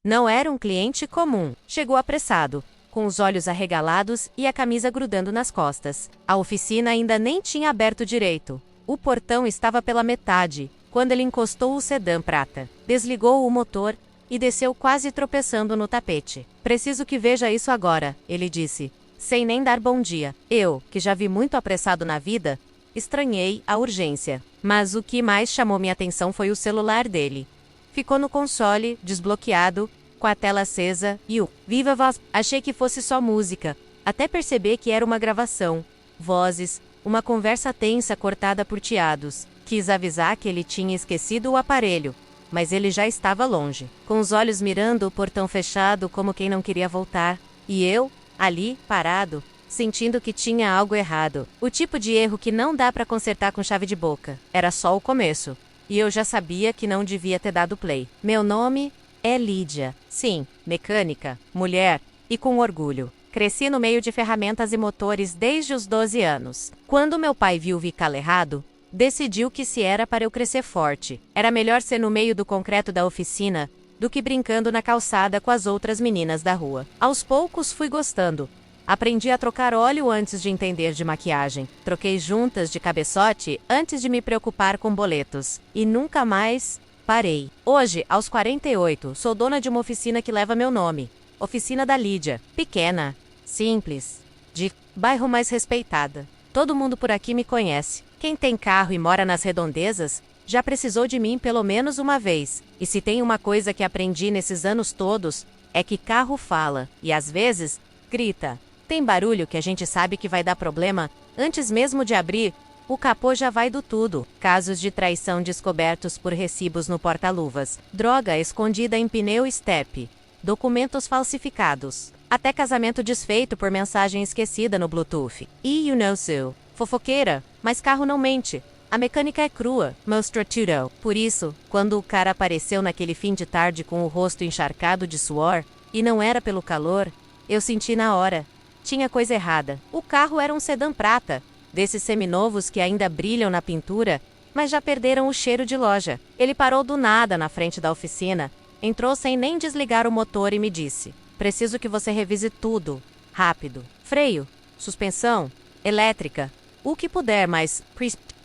Não era um cliente comum. Chegou apressado, com os olhos arregalados e a camisa grudando nas costas. A oficina ainda nem tinha aberto direito. O portão estava pela metade, quando ele encostou o sedã prata. Desligou o motor e desceu quase tropeçando no tapete. Preciso que veja isso agora, ele disse, sem nem dar bom dia. Eu, que já vi muito apressado na vida, estranhei a urgência. Mas o que mais chamou minha atenção foi o celular dele. Ficou no console, desbloqueado, com a tela acesa e o Viva Voz. Achei que fosse só música, até perceber que era uma gravação. Vozes, uma conversa tensa cortada por chiados. Quis avisar que ele tinha esquecido o aparelho, mas ele já estava longe, com os olhos mirando o portão fechado como quem não queria voltar. E eu, ali, parado, sentindo que tinha algo errado. O tipo de erro que não dá para consertar com chave de boca. Era só o começo. E eu já sabia que não devia ter dado play. Meu nome é Lídia. Sim, mecânica, mulher e com orgulho. Cresci no meio de ferramentas e motores desde os 12 anos. Quando meu pai viu o calo errado, decidiu que se era para eu crescer forte. Era melhor ser no meio do concreto da oficina do que brincando na calçada com as outras meninas da rua. Aos poucos fui gostando. Aprendi a trocar óleo antes de entender de maquiagem. Troquei juntas de cabeçote antes de me preocupar com boletos. E nunca mais parei. Hoje, aos 48, sou dona de uma oficina que leva meu nome. Oficina da Lídia. Pequena, simples, de bairro mais respeitada. Todo mundo por aqui me conhece. Quem tem carro e mora nas redondezas já precisou de mim pelo menos uma vez. E se tem uma coisa que aprendi nesses anos todos, é que carro fala e às vezes grita. Tem barulho que a gente sabe que vai dar problema antes mesmo de abrir. O capô já vai do tudo. Casos de traição descobertos por recibos no porta-luvas. Droga escondida em pneu step. Documentos falsificados. Até casamento desfeito por mensagem esquecida no Bluetooth. E you know so. Fofoqueira, mas carro não mente. A mecânica é crua, mostra tudo. Por isso, quando o cara apareceu naquele fim de tarde com o rosto encharcado de suor, e não era pelo calor, eu senti na hora. Tinha coisa errada. O carro era um sedã prata, desses seminovos que ainda brilham na pintura, mas já perderam o cheiro de loja. Ele parou do nada na frente da oficina, entrou sem nem desligar o motor e me disse: preciso que você revise tudo, rápido. Freio, suspensão, elétrica, o que puder, mas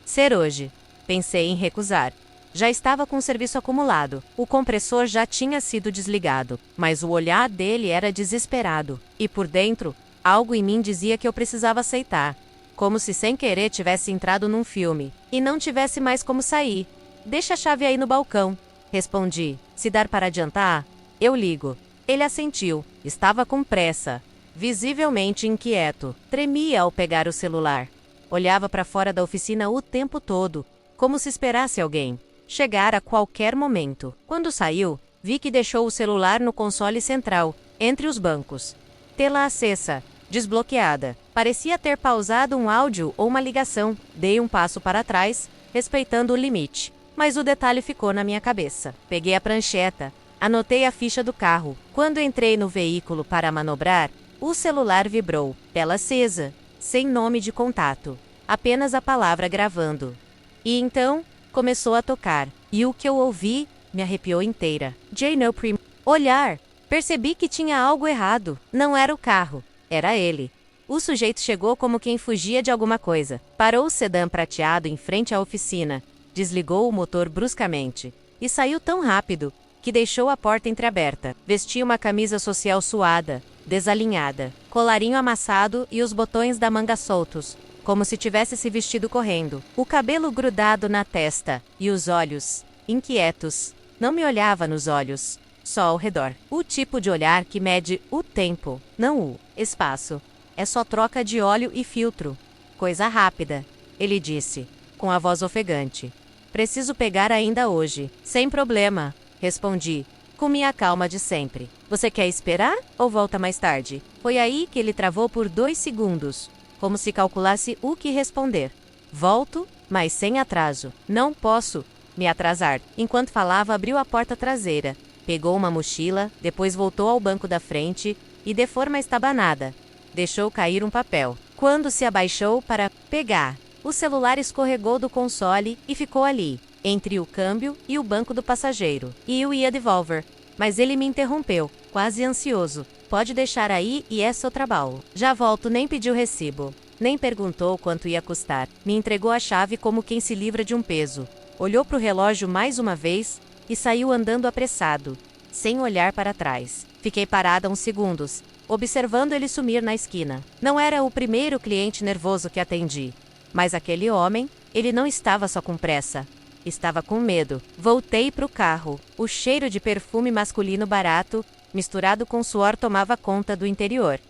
ser hoje. Pensei em recusar. Já estava com o serviço acumulado. O compressor já tinha sido desligado, mas o olhar dele era desesperado. E por dentro, algo em mim dizia que eu precisava aceitar. Como se sem querer tivesse entrado num filme. E não tivesse mais como sair. Deixa a chave aí no balcão. Respondi. Se dar para adiantar, eu ligo. Ele assentiu. Estava com pressa. Visivelmente inquieto. Tremia ao pegar o celular. Olhava para fora da oficina o tempo todo, como se esperasse alguém chegar a qualquer momento. Quando saiu, vi que deixou o celular no console central, entre os bancos. Tela acesa, desbloqueada. Parecia ter pausado um áudio ou uma ligação. Dei um passo para trás, respeitando o limite. Mas o detalhe ficou na minha cabeça. Peguei a prancheta, anotei a ficha do carro. Quando entrei no veículo para manobrar, o celular vibrou. Tela acesa. Sem nome de contato, apenas a palavra gravando. E então, começou a tocar, e o que eu ouvi me arrepiou inteira. Jano Prim. Olhar! Percebi que tinha algo errado. Não era o carro, era ele. O sujeito chegou como quem fugia de alguma coisa. Parou o sedã prateado em frente à oficina, desligou o motor bruscamente, e saiu tão rápido que deixou a porta entreaberta. Vestia uma camisa social suada, desalinhada, colarinho amassado e os botões da manga soltos, como se tivesse se vestido correndo. O cabelo grudado na testa e os olhos, inquietos. Não me olhava nos olhos, só ao redor. O tipo de olhar que mede o tempo, não o espaço. É só troca de óleo e filtro. Coisa rápida, ele disse, com a voz ofegante. Preciso pegar ainda hoje. Sem problema, respondi, com minha calma de sempre. Você quer esperar ou volta mais tarde? Foi aí que ele travou por 2 segundos, como se calculasse o que responder. Volto, mas sem atraso. Não posso me atrasar. Enquanto falava, abriu a porta traseira, pegou uma mochila, depois voltou ao banco da frente e, de forma estabanada, deixou cair um papel. Quando se abaixou para pegar, o celular escorregou do console e ficou ali, entre o câmbio e o banco do passageiro. E eu ia devolver. Mas ele me interrompeu, quase ansioso. Pode deixar aí e é seu trabalho. Já volto, nem pediu recibo. Nem perguntou quanto ia custar. Me entregou a chave como quem se livra de um peso. Olhou para o relógio mais uma vez e saiu andando apressado, sem olhar para trás. Fiquei parada uns segundos, observando ele sumir na esquina. Não era o primeiro cliente nervoso que atendi. Mas aquele homem, ele não estava só com pressa. Estava com medo. Voltei para o carro. O cheiro de perfume masculino barato, misturado com suor, tomava conta do interior.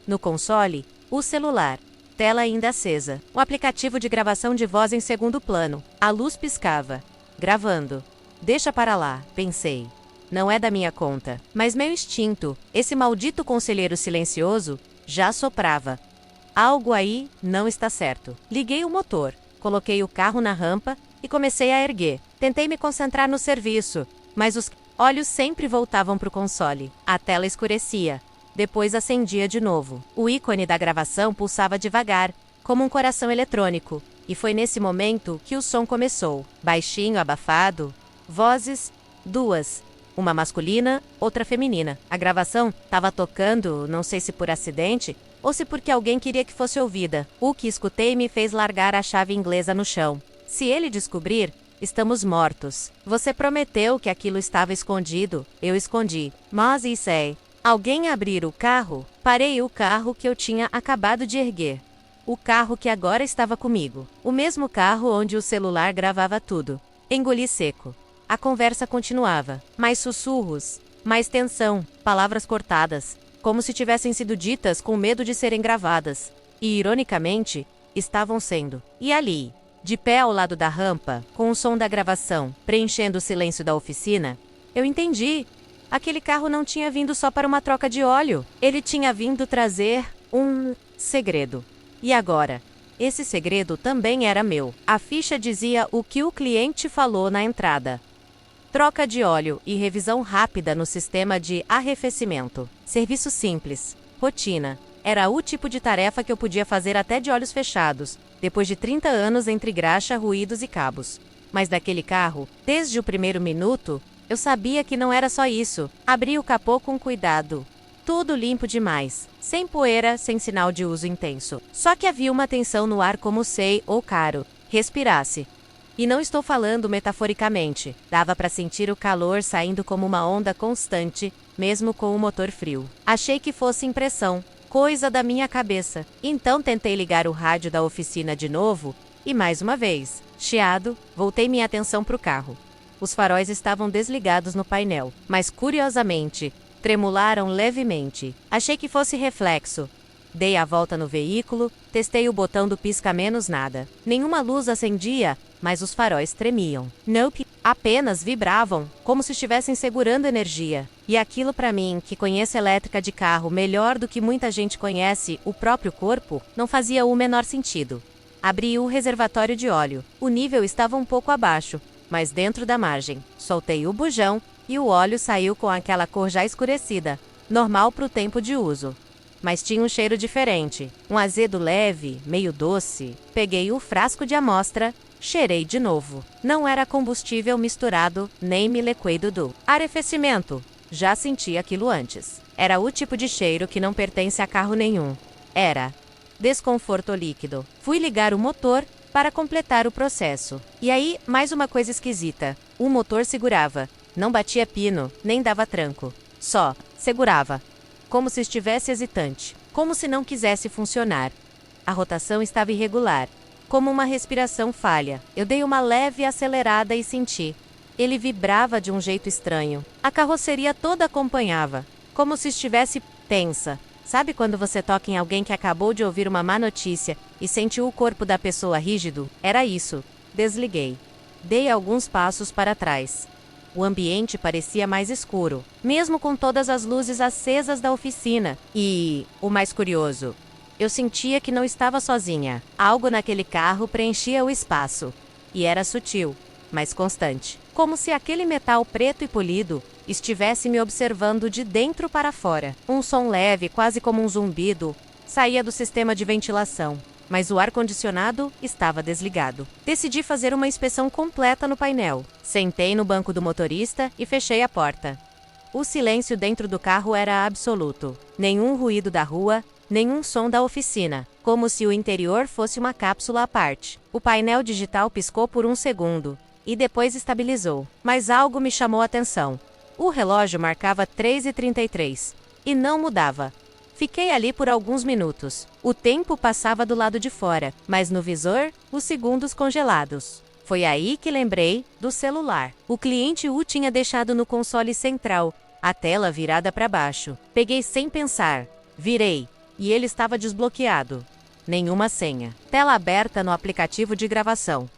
No console, o celular. Tela ainda acesa. Um aplicativo de gravação de voz em segundo plano. A luz piscava. Gravando. Deixa para lá, pensei. Não é da minha conta. Mas meu instinto, esse maldito conselheiro silencioso, já soprava. Algo aí não está certo. Liguei o motor. Coloquei o carro na rampa e comecei a erguer. Tentei me concentrar no serviço, mas os olhos sempre voltavam para o console. A tela escurecia. Depois acendia de novo. O ícone da gravação pulsava devagar, como um coração eletrônico. E foi nesse momento que o som começou. Baixinho, abafado. Vozes, duas. Uma masculina, outra feminina. A gravação estava tocando, não sei se por acidente, ou se porque alguém queria que fosse ouvida. O que escutei me fez largar a chave inglesa no chão. Se ele descobrir, estamos mortos. Você prometeu que aquilo estava escondido. Eu escondi. Mas e sei. Alguém abrir o carro? Parei o carro que eu tinha acabado de erguer. O carro que agora estava comigo. O mesmo carro onde o celular gravava tudo. Engoli seco. A conversa continuava. Mais sussurros, mais tensão, palavras cortadas, como se tivessem sido ditas com medo de serem gravadas. E, ironicamente, estavam sendo. E ali, de pé ao lado da rampa, com o som da gravação preenchendo o silêncio da oficina, eu entendi. Aquele carro não tinha vindo só para uma troca de óleo. Ele tinha vindo trazer um segredo. E agora? Esse segredo também era meu. A ficha dizia o que o cliente falou na entrada. Troca de óleo e revisão rápida no sistema de arrefecimento. Serviço simples. Rotina. Era o tipo de tarefa que eu podia fazer até de olhos fechados, depois de 30 anos entre graxa, ruídos e cabos. Mas daquele carro, desde o primeiro minuto, eu sabia que não era só isso. Abri o capô com cuidado. Tudo limpo demais. Sem poeira, sem sinal de uso intenso. Só que havia uma tensão no ar como sei ou caro. Respirasse. E não estou falando metaforicamente. Dava para sentir o calor saindo como uma onda constante, mesmo com o motor frio. Achei que fosse impressão, coisa da minha cabeça. Então tentei ligar o rádio da oficina de novo e mais uma vez, chiado, voltei minha atenção para o carro. Os faróis estavam desligados no painel, mas curiosamente, tremularam levemente. Achei que fosse reflexo. Dei a volta no veículo, testei o botão do pisca-menos nada. Nenhuma luz acendia, mas os faróis tremiam. Nope, apenas vibravam, como se estivessem segurando energia. E aquilo para mim, que conheço elétrica de carro melhor do que muita gente conhece o próprio corpo, não fazia o menor sentido. Abri o reservatório de óleo. O nível estava um pouco abaixo, mas dentro da margem. Soltei o bujão e o óleo saiu com aquela cor já escurecida, normal para o tempo de uso. Mas tinha um cheiro diferente, um azedo leve, meio doce. Peguei o frasco de amostra, cheirei de novo. Não era combustível misturado, nem milequei do arrefecimento. Já senti aquilo antes. Era o tipo de cheiro que não pertence a carro nenhum. Era desconforto líquido. Fui ligar o motor para completar o processo. E aí, mais uma coisa esquisita. O motor segurava. Não batia pino, nem dava tranco. Só segurava. Como se estivesse hesitante. Como se não quisesse funcionar. A rotação estava irregular. Como uma respiração falha. Eu dei uma leve acelerada e senti. Ele vibrava de um jeito estranho. A carroceria toda acompanhava. Como se estivesse tensa. Sabe quando você toca em alguém que acabou de ouvir uma má notícia e sentiu o corpo da pessoa rígido? Era isso. Desliguei. Dei alguns passos para trás. O ambiente parecia mais escuro, mesmo com todas as luzes acesas da oficina. E, o mais curioso, eu sentia que não estava sozinha. Algo naquele carro preenchia o espaço. E era sutil, mas constante. Como se aquele metal preto e polido estivesse me observando de dentro para fora. Um som leve, quase como um zumbido, saía do sistema de ventilação. Mas o ar-condicionado estava desligado. Decidi fazer uma inspeção completa no painel. Sentei no banco do motorista e fechei a porta. O silêncio dentro do carro era absoluto. Nenhum ruído da rua, nenhum som da oficina, como se o interior fosse uma cápsula à parte. O painel digital piscou por um segundo, e depois estabilizou. Mas algo me chamou a atenção. O relógio marcava 3h33, e não mudava. Fiquei ali por alguns minutos. O tempo passava do lado de fora, mas no visor, os segundos congelados. Foi aí que lembrei do celular. O cliente o tinha deixado no console central, a tela virada para baixo. Peguei sem pensar. Virei. E ele estava desbloqueado. Nenhuma senha. Tela aberta no aplicativo de gravação.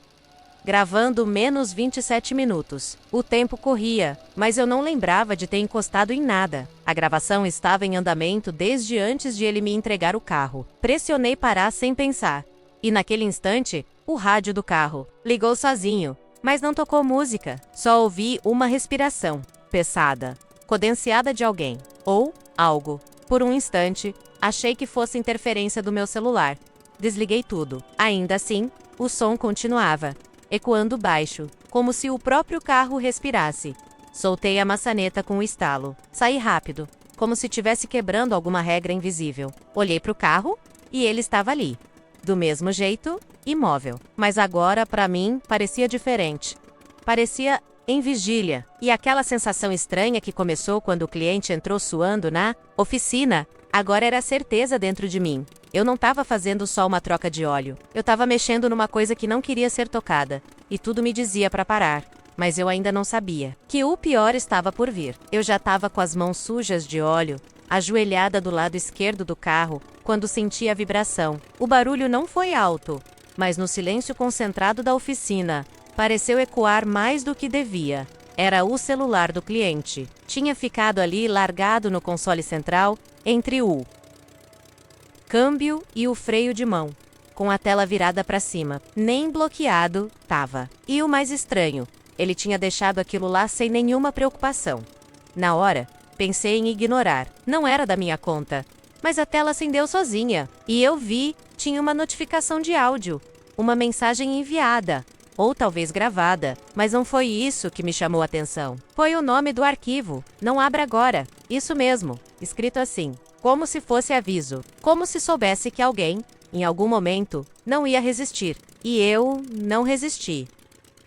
Gravando menos 27 minutos. O tempo corria, mas eu não lembrava de ter encostado em nada. A gravação estava em andamento desde antes de ele me entregar o carro. Pressionei parar sem pensar. E naquele instante, o rádio do carro ligou sozinho, mas não tocou música. Só ouvi uma respiração, pesada, cadenciada de alguém, ou algo. Por um instante, achei que fosse interferência do meu celular. Desliguei tudo. Ainda assim, o som continuava, ecoando baixo, como se o próprio carro respirasse. Soltei a maçaneta com um estalo. Saí rápido, como se estivesse quebrando alguma regra invisível. Olhei para o carro e ele estava ali. Do mesmo jeito, imóvel. Mas agora, para mim, parecia diferente. Parecia em vigília. E aquela sensação estranha que começou quando o cliente entrou suando na oficina, agora era certeza dentro de mim. Eu não estava fazendo só uma troca de óleo. Eu estava mexendo numa coisa que não queria ser tocada. E tudo me dizia para parar. Mas eu ainda não sabia que o pior estava por vir. Eu já estava com as mãos sujas de óleo, ajoelhada do lado esquerdo do carro, quando senti a vibração. O barulho não foi alto, mas no silêncio concentrado da oficina, pareceu ecoar mais do que devia. Era o celular do cliente. Tinha ficado ali largado no console central, entre o câmbio e o freio de mão, com a tela virada para cima. Nem bloqueado tava. E o mais estranho, ele tinha deixado aquilo lá sem nenhuma preocupação. Na hora, pensei em ignorar. Não era da minha conta. Mas a tela acendeu sozinha. E eu vi, tinha uma notificação de áudio. Uma mensagem enviada. Ou talvez gravada. Mas não foi isso que me chamou a atenção. Foi o nome do arquivo. Não abra agora. Isso mesmo. Escrito assim. Como se fosse aviso. Como se soubesse que alguém, em algum momento, não ia resistir. E eu não resisti.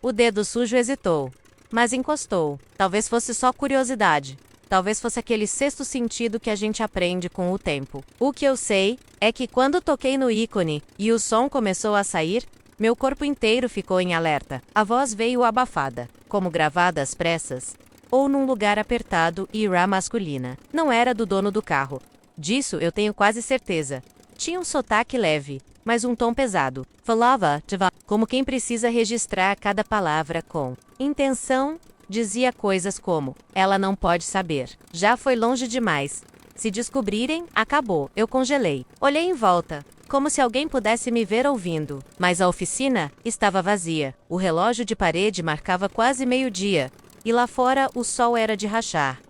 O dedo sujo hesitou. Mas encostou. Talvez fosse só curiosidade. Talvez fosse aquele sexto sentido que a gente aprende com o tempo. O que eu sei é que quando toquei no ícone e o som começou a sair, meu corpo inteiro ficou em alerta. A voz veio abafada, como gravada às pressas, ou num lugar apertado e irá masculina. Não era do dono do carro. Disso eu tenho quase certeza. Tinha um sotaque leve, mas um tom pesado. Falava como quem precisa registrar cada palavra com intenção. Dizia coisas como: ela não pode saber. Já foi longe demais. Se descobrirem, acabou. Eu congelei. Olhei em volta, como se alguém pudesse me ver ouvindo. Mas a oficina estava vazia. O relógio de parede marcava quase meio-dia. E lá fora o sol era de rachar.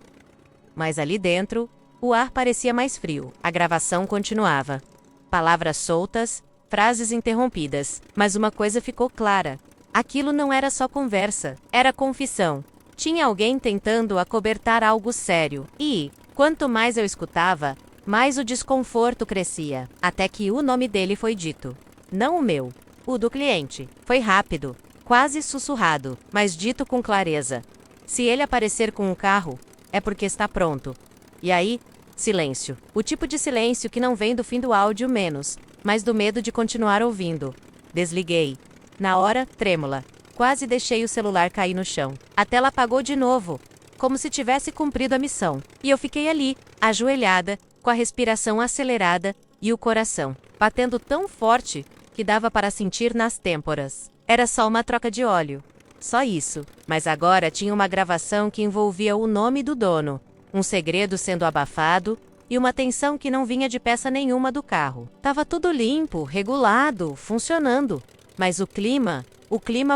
Mas ali dentro, o ar parecia mais frio. A gravação continuava. Palavras soltas, frases interrompidas. Mas uma coisa ficou clara. Aquilo não era só conversa, era confissão. Tinha alguém tentando acobertar algo sério. E, quanto mais eu escutava, mais o desconforto crescia. Até que o nome dele foi dito. Não o meu, o do cliente. Foi rápido, quase sussurrado, mas dito com clareza. Se ele aparecer com um carro, é porque está pronto. E aí, silêncio. O tipo de silêncio que não vem do fim do áudio menos, mas do medo de continuar ouvindo. Desliguei. Na hora, trêmula. Quase deixei o celular cair no chão. A tela apagou de novo, como se tivesse cumprido a missão. E eu fiquei ali, ajoelhada, com a respiração acelerada e o coração batendo tão forte que dava para sentir nas têmporas. Era só uma troca de óleo. Só isso. Mas agora tinha uma gravação que envolvia o nome do dono, um segredo sendo abafado e uma tensão que não vinha de peça nenhuma do carro. Tava tudo limpo, regulado, funcionando. Mas o clima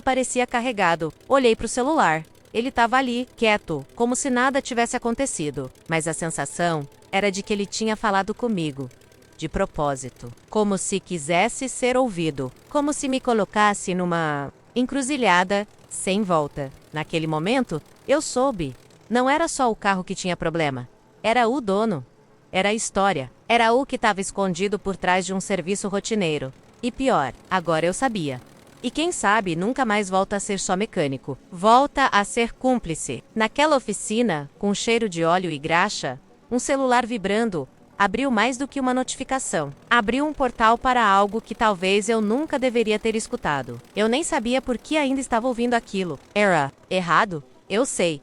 parecia carregado. Olhei para o celular. Ele estava ali, quieto, como se nada tivesse acontecido. Mas a sensação era de que ele tinha falado comigo. De propósito. Como se quisesse ser ouvido. Como se me colocasse numa encruzilhada sem volta. Naquele momento, eu soube. Não era só o carro que tinha problema. Era o dono. Era a história. Era o que estava escondido por trás de um serviço rotineiro. E pior, agora eu sabia. E quem sabe nunca mais volta a ser só mecânico. Volta a ser cúmplice. Naquela oficina, com cheiro de óleo e graxa, um celular vibrando abriu mais do que uma notificação. Abriu um portal para algo que talvez eu nunca deveria ter escutado. Eu nem sabia por que ainda estava ouvindo aquilo. Era errado? Eu sei.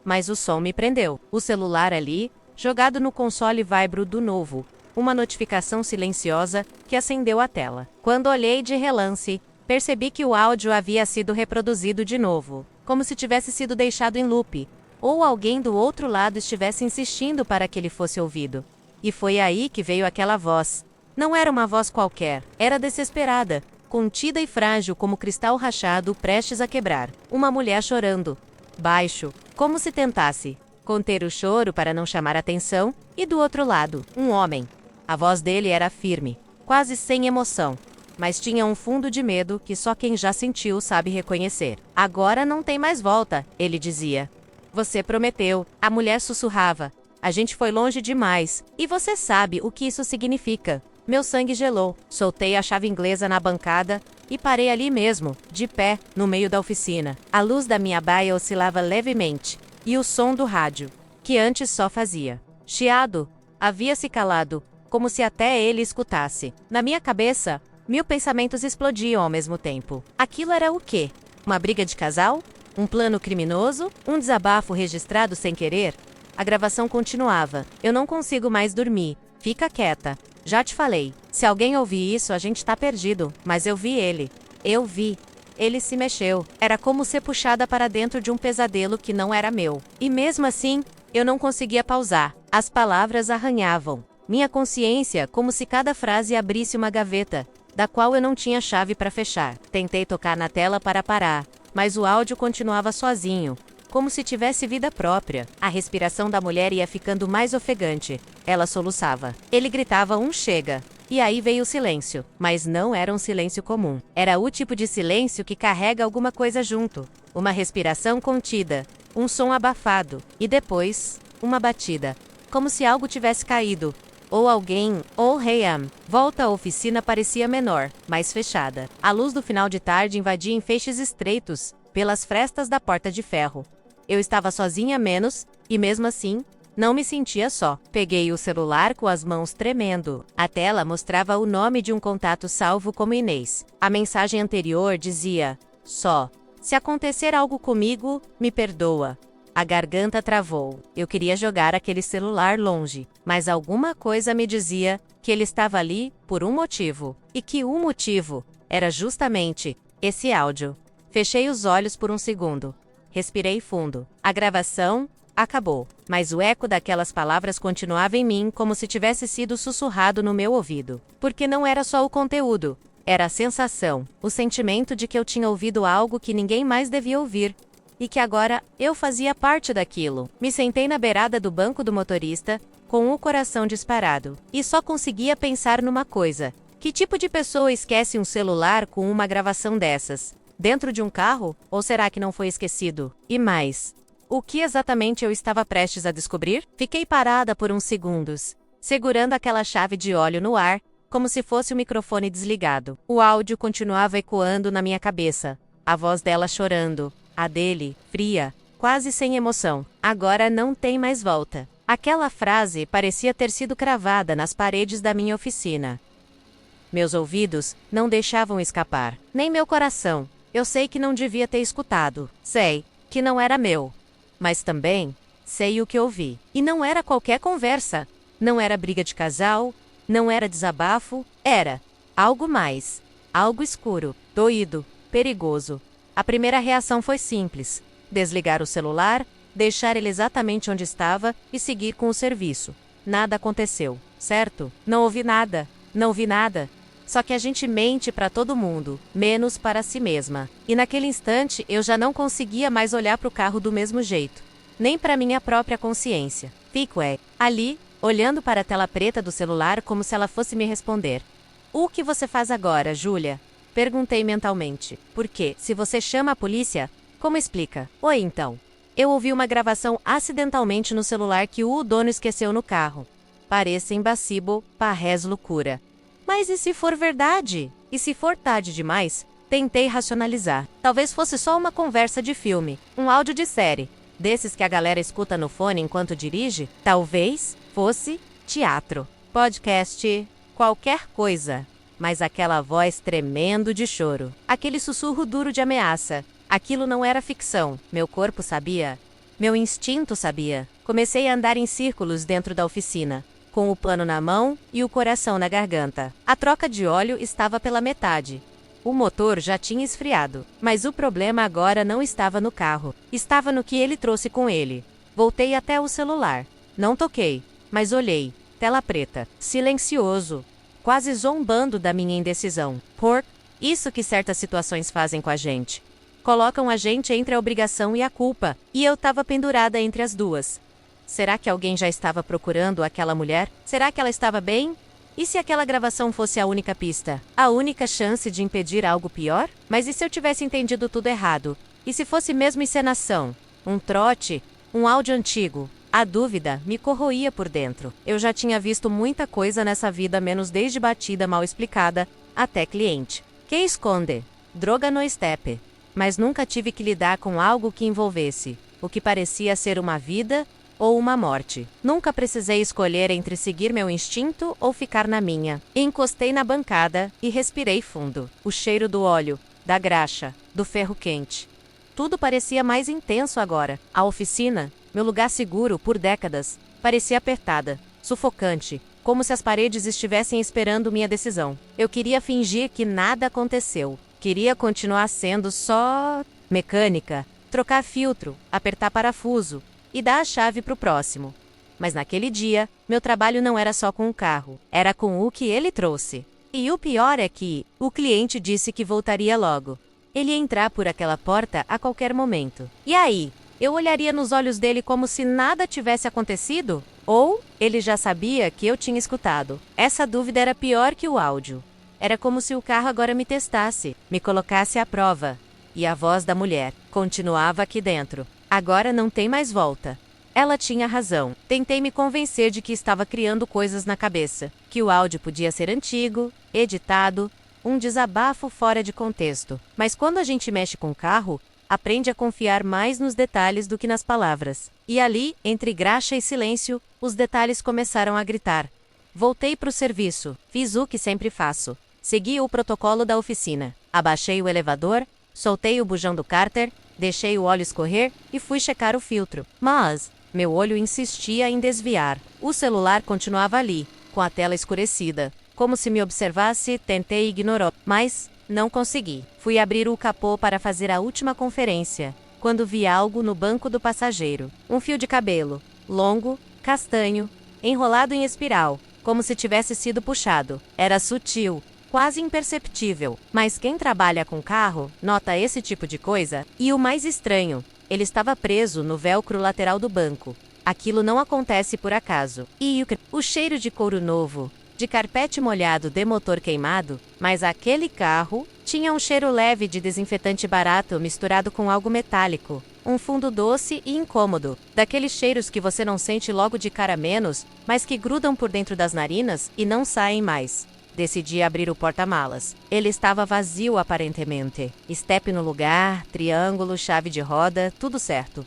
Mas o som me prendeu. O celular ali, jogado no console Vibro do novo. Uma notificação silenciosa que acendeu a tela. Quando olhei de relance, percebi que o áudio havia sido reproduzido de novo, como se tivesse sido deixado em loop, ou alguém do outro lado estivesse insistindo para que ele fosse ouvido. E foi aí que veio aquela voz. Não era uma voz qualquer, era desesperada, contida e frágil como cristal rachado prestes a quebrar. Uma mulher chorando, baixo, como se tentasse conter o choro para não chamar atenção, e do outro lado, um homem. A voz dele era firme, quase sem emoção, mas tinha um fundo de medo que só quem já sentiu sabe reconhecer. Agora não tem mais volta, ele dizia. Você prometeu, a mulher sussurrava. A gente foi longe demais, e você sabe o que isso significa. Meu sangue gelou, soltei a chave inglesa na bancada e parei ali mesmo, de pé, no meio da oficina. A luz da minha baia oscilava levemente, e o som do rádio, que antes só fazia chiado, havia se calado, como se até ele escutasse. Na minha cabeça, 1000 pensamentos explodiam ao mesmo tempo. Aquilo era o quê? Uma briga de casal? Um plano criminoso? Um desabafo registrado sem querer? A gravação continuava. Eu não consigo mais dormir. Fica quieta. Já te falei. Se alguém ouvir isso, a gente tá perdido. Mas eu vi ele. Eu vi. Ele se mexeu. Era como ser puxada para dentro de um pesadelo que não era meu. E mesmo assim, eu não conseguia pausar. As palavras arranhavam minha consciência, como se cada frase abrisse uma gaveta, da qual eu não tinha chave para fechar. Tentei tocar na tela para parar, mas o áudio continuava sozinho, como se tivesse vida própria. A respiração da mulher ia ficando mais ofegante. Ela soluçava. Ele gritava um chega. E aí veio o silêncio. Mas não era um silêncio comum. Era o tipo de silêncio que carrega alguma coisa junto. Uma respiração contida. Um som abafado. E depois, uma batida. Como se algo tivesse caído. Ou alguém, ou Hey-am. Volta à oficina parecia menor, mais fechada. A luz do final de tarde invadia em feixes estreitos, pelas frestas da porta de ferro. Eu estava sozinha menos, e mesmo assim, não me sentia só. Peguei o celular com as mãos tremendo. A tela mostrava o nome de um contato salvo como Inês. A mensagem anterior dizia, só. Se acontecer algo comigo, me perdoa. A garganta travou. Eu queria jogar aquele celular longe, mas alguma coisa me dizia que ele estava ali por um motivo. E que o motivo era justamente esse áudio. Fechei os olhos por um segundo. Respirei fundo. A gravação acabou, mas o eco daquelas palavras continuava em mim como se tivesse sido sussurrado no meu ouvido. Porque não era só o conteúdo, era a sensação, o sentimento de que eu tinha ouvido algo que ninguém mais devia ouvir. E que agora eu fazia parte daquilo. Me sentei na beirada do banco do motorista, com o coração disparado. E só conseguia pensar numa coisa. Que tipo de pessoa esquece um celular com uma gravação dessas? Dentro de um carro? Ou será que não foi esquecido? E mais, o que exatamente eu estava prestes a descobrir? Fiquei parada por uns segundos, segurando aquela chave de óleo no ar, como se fosse o microfone desligado. O áudio continuava ecoando na minha cabeça. A voz dela chorando. A dele, fria, quase sem emoção. Agora não tem mais volta. Aquela frase parecia ter sido cravada nas paredes da minha oficina. Meus ouvidos não deixavam escapar. Nem meu coração. Eu sei que não devia ter escutado. Sei que não era meu. Mas também sei o que ouvi. E não era qualquer conversa. Não era briga de casal. Não era desabafo. Era algo mais. Algo escuro, doído, perigoso. A primeira reação foi simples. Desligar o celular, deixar ele exatamente onde estava e seguir com o serviço. Nada aconteceu, certo? Não ouvi nada. Não vi nada. Só que a gente mente para todo mundo, menos para si mesma. E naquele instante eu já não conseguia mais olhar para o carro do mesmo jeito. Nem para minha própria consciência. Fiquei ali, olhando para a tela preta do celular como se ela fosse me responder. O que você faz agora, Júlia? Perguntei mentalmente. Porque, se você chama a polícia, como explica? Oi, então. Eu ouvi uma gravação acidentalmente no celular que o dono esqueceu no carro. Parece imbassível, parrés loucura. Mas e se for verdade? E se for tarde demais? Tentei racionalizar. Talvez fosse só uma conversa de filme, um áudio de série, desses que a galera escuta no fone enquanto dirige. Talvez fosse teatro, podcast, qualquer coisa. Mas aquela voz tremendo de choro, aquele sussurro duro de ameaça, aquilo não era ficção. Meu corpo sabia. Meu instinto sabia. Comecei a andar em círculos dentro da oficina, com o pano na mão e o coração na garganta. A troca de óleo estava pela metade. O motor já tinha esfriado, mas o problema agora não estava no carro. Estava no que ele trouxe com ele. Voltei até o celular. Não toquei, mas olhei. Tela preta. Silencioso. Quase zombando da minha indecisão. Isso que certas situações fazem com a gente. Colocam a gente entre a obrigação e a culpa. E eu estava pendurada entre as duas. Será que alguém já estava procurando aquela mulher? Será que ela estava bem? E se aquela gravação fosse a única pista? A única chance de impedir algo pior? Mas e se eu tivesse entendido tudo errado? E se fosse mesmo encenação? Um trote? Um áudio antigo? A dúvida me corroía por dentro. Eu já tinha visto muita coisa nessa vida, menos desde batida mal explicada até cliente que esconde droga no estepe. Mas nunca tive que lidar com algo que envolvesse o que parecia ser uma vida ou uma morte. Nunca precisei escolher entre seguir meu instinto ou ficar na minha. Encostei na bancada e respirei fundo. O cheiro do óleo, da graxa, do ferro quente. Tudo parecia mais intenso agora. A oficina, meu lugar seguro por décadas, parecia apertada, sufocante, como se as paredes estivessem esperando minha decisão. Eu queria fingir que nada aconteceu. Queria continuar sendo só mecânica, trocar filtro, apertar parafuso e dar a chave para o próximo. Mas naquele dia, meu trabalho não era só com o carro, era com o que ele trouxe. E o pior é que o cliente disse que voltaria logo. Ele ia entrar por aquela porta a qualquer momento. E aí, eu olharia nos olhos dele como se nada tivesse acontecido? Ou ele já sabia que eu tinha escutado? Essa dúvida era pior que o áudio. Era como se o carro agora me testasse, me colocasse à prova. E a voz da mulher continuava aqui dentro. Agora não tem mais volta. Ela tinha razão. Tentei me convencer de que estava criando coisas na cabeça. Que o áudio podia ser antigo, editado, um desabafo fora de contexto. Mas quando a gente mexe com o carro, aprende a confiar mais nos detalhes do que nas palavras. E ali, entre graxa e silêncio, os detalhes começaram a gritar. Voltei para o serviço. Fiz o que sempre faço. Segui o protocolo da oficina. Abaixei o elevador, soltei o bujão do cárter, deixei o óleo escorrer e fui checar o filtro. Mas meu olho insistia em desviar. O celular continuava ali, com a tela escurecida. Como se me observasse, tentei ignorar, mas não consegui. Fui abrir o capô para fazer a última conferência, quando vi algo no banco do passageiro. Um fio de cabelo, longo, castanho, enrolado em espiral, como se tivesse sido puxado. Era sutil, quase imperceptível, mas quem trabalha com carro nota esse tipo de coisa. E o mais estranho, ele estava preso no velcro lateral do banco. Aquilo não acontece por acaso. E o cheiro de couro novo, de carpete molhado de motor queimado, mas aquele carro tinha um cheiro leve de desinfetante barato misturado com algo metálico. Um fundo doce e incômodo, daqueles cheiros que você não sente logo de cara menos, mas que grudam por dentro das narinas e não saem mais. Decidi abrir o porta-malas. Ele estava vazio aparentemente. Estepe no lugar, triângulo, chave de roda, tudo certo.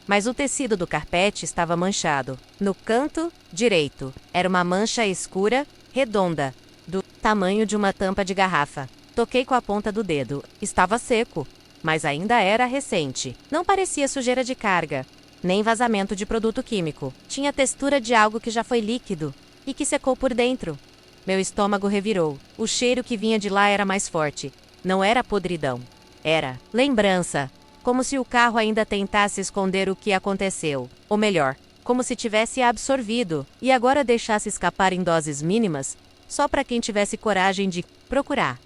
Mas o tecido do carpete estava manchado. No canto direito, era uma mancha escura, redonda, do tamanho de uma tampa de garrafa. Toquei com a ponta do dedo. Estava seco, mas ainda era recente. Não parecia sujeira de carga, nem vazamento de produto químico. Tinha a textura de algo que já foi líquido e que secou por dentro. Meu estômago revirou. O cheiro que vinha de lá era mais forte. Não era podridão. Era lembrança. Como se o carro ainda tentasse esconder o que aconteceu. Ou melhor, como se tivesse absorvido e agora deixasse escapar em doses mínimas, só para quem tivesse coragem de procurar.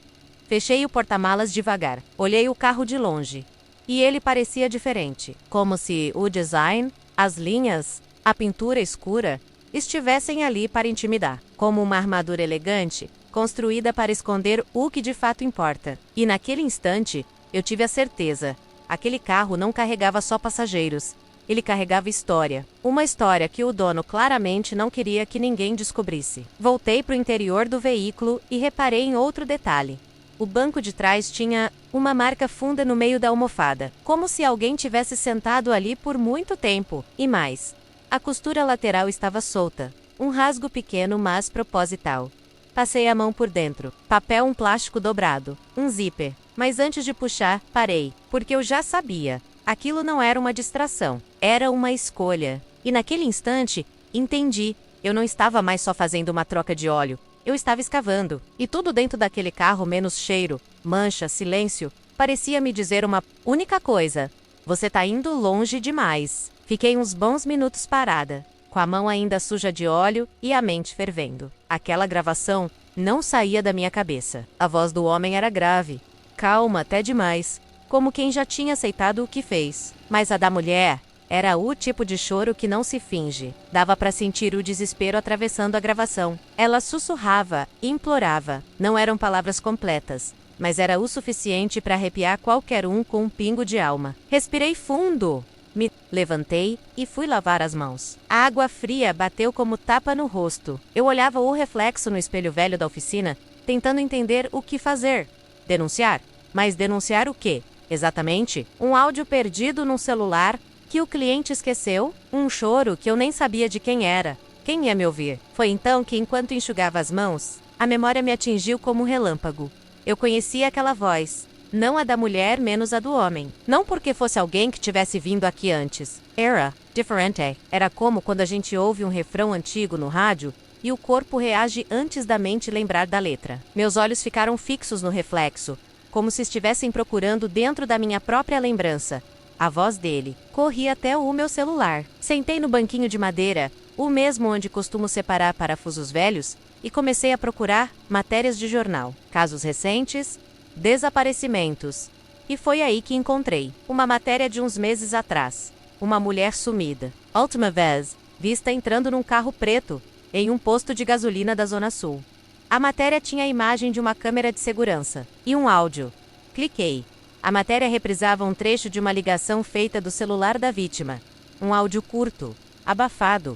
Fechei o porta-malas devagar. Olhei o carro de longe. E ele parecia diferente. Como se o design, as linhas, a pintura escura estivessem ali para intimidar, como uma armadura elegante, construída para esconder o que de fato importa. E naquele instante, eu tive a certeza, aquele carro não carregava só passageiros. Ele carregava história. Uma história que o dono claramente não queria que ninguém descobrisse. Voltei para o interior do veículo e reparei em outro detalhe. O banco de trás tinha uma marca funda no meio da almofada, como se alguém tivesse sentado ali por muito tempo. E mais, a costura lateral estava solta. Um rasgo pequeno, mas proposital. Passei a mão por dentro. Papel, um plástico dobrado. Um zíper. Mas antes de puxar, parei, porque eu já sabia. Aquilo não era uma distração. Era uma escolha. E naquele instante, entendi. Eu não estava mais só fazendo uma troca de óleo. Eu estava escavando. E tudo dentro daquele carro, menos cheiro, mancha, silêncio, parecia me dizer uma única coisa. Você tá indo longe demais. Fiquei uns bons minutos parada, com a mão ainda suja de óleo e a mente fervendo. Aquela gravação não saía da minha cabeça. A voz do homem era grave, calma até demais, como quem já tinha aceitado o que fez. Mas a da mulher era o tipo de choro que não se finge. Dava para sentir o desespero atravessando a gravação. Ela sussurrava, implorava. Não eram palavras completas, mas era o suficiente para arrepiar qualquer um com um pingo de alma. Respirei fundo. Me levantei e fui lavar as mãos. A água fria bateu como tapa no rosto. Eu olhava o reflexo no espelho velho da oficina, tentando entender o que fazer. Denunciar? Mas denunciar o quê? Exatamente? Um áudio perdido num celular que o cliente esqueceu? Um choro que eu nem sabia de quem era. Quem ia me ouvir? Foi então que, enquanto enxugava as mãos, a memória me atingiu como um relâmpago. Eu conhecia aquela voz. Não a da mulher, menos a do homem. Não porque fosse alguém que tivesse vindo aqui antes. Era diferente. Era como quando a gente ouve um refrão antigo no rádio e o corpo reage antes da mente lembrar da letra. Meus olhos ficaram fixos no reflexo, como se estivessem procurando dentro da minha própria lembrança. A voz dele. Corri até o meu celular. Sentei no banquinho de madeira, o mesmo onde costumo separar parafusos velhos, e comecei a procurar matérias de jornal. Casos recentes, desaparecimentos. E foi aí que encontrei uma matéria de uns meses atrás. Uma mulher sumida. Última vez, vista entrando num carro preto, em um posto de gasolina da Zona Sul. A matéria tinha a imagem de uma câmera de segurança. E um áudio. Cliquei. A matéria reprisava um trecho de uma ligação feita do celular da vítima. Um áudio curto, abafado,